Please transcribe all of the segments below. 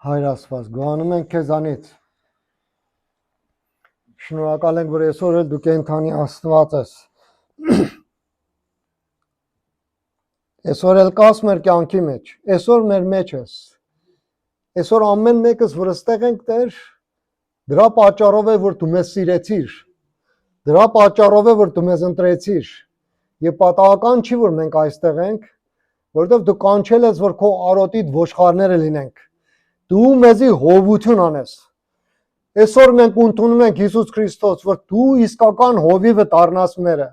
Հայր Աստված, գոհանում ենք քեզանից։ Շնորհակալ ենք, որ այսօր էլ դու կենդանի Աստված ես։ Այսօր էլ կաս մեր կյանքի մեջ, այսօր մեր մեջ ես։ Այսօր ամեն մեկս, որ այստեղ ենք, Տեր, դրա պատճառով է, որ դու մեզ սիրեցիր։ Դրա պատճառով է, որ դու մեզ ընտրեցիր։ Եվ պատահական չի, որ մենք այստեղ ենք, որովհետև դու կանչել ես, որ քո արոտիդ ոչխարները լինենք։ Դու մեզի հովություն անես։ Այսօր մենք ընդունում ենք Հիսուս Քրիստոս, որ դու իսկական հովիվը դառնաս մերը։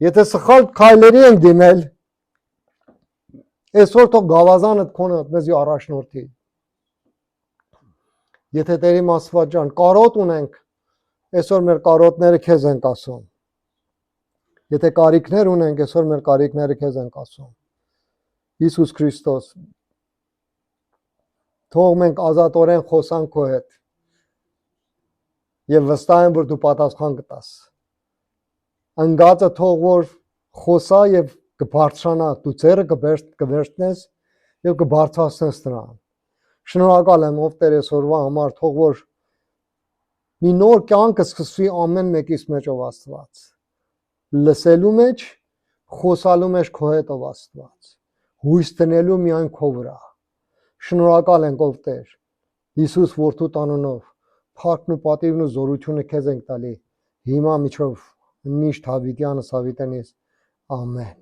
Եթե սխալ քայլերի ենք դիմել, այսօր թող գավազանը քոնը մեզի առաջնորդի։ Եթե Տեր իմ Աստված ջան, կարոտ ունենք, այսօր մեր կարոտները քեզ ենք ասում։ Եթե կարիքներ ունենք, այսօր մեր կարիքները քեզ ենք ասում։ Հիսուս Քրիստոս, թող մենք ազատորեն խոսանք քո հետ եւ վստահ եմ, որ դու պատասխան կտաս։ Անգածը թող որ խոսա եւ կբարձրանա, դու ծերը կվերցնես եւ կբարձրացնես նրան։ Շնորհակալ եմ, ով Տեր այսօրվա համար, թող որ մի նոր կյանք սկսվի ամեն մեկիս մեջ, ով Աստված։ Լսելու մեջ, խոսալու մեջ քո հետ, ով Աստված։ Հույս տնելու միայն քո վրա։ Շնորհակալ ենք, ով Տեր, Հիսուս որդուդ անունով, փառքն ու պատիվն ու զորությունը քեզ ենք տալի, հիմա միջով միշտ հավիտյանս հավիտենից, ամեն։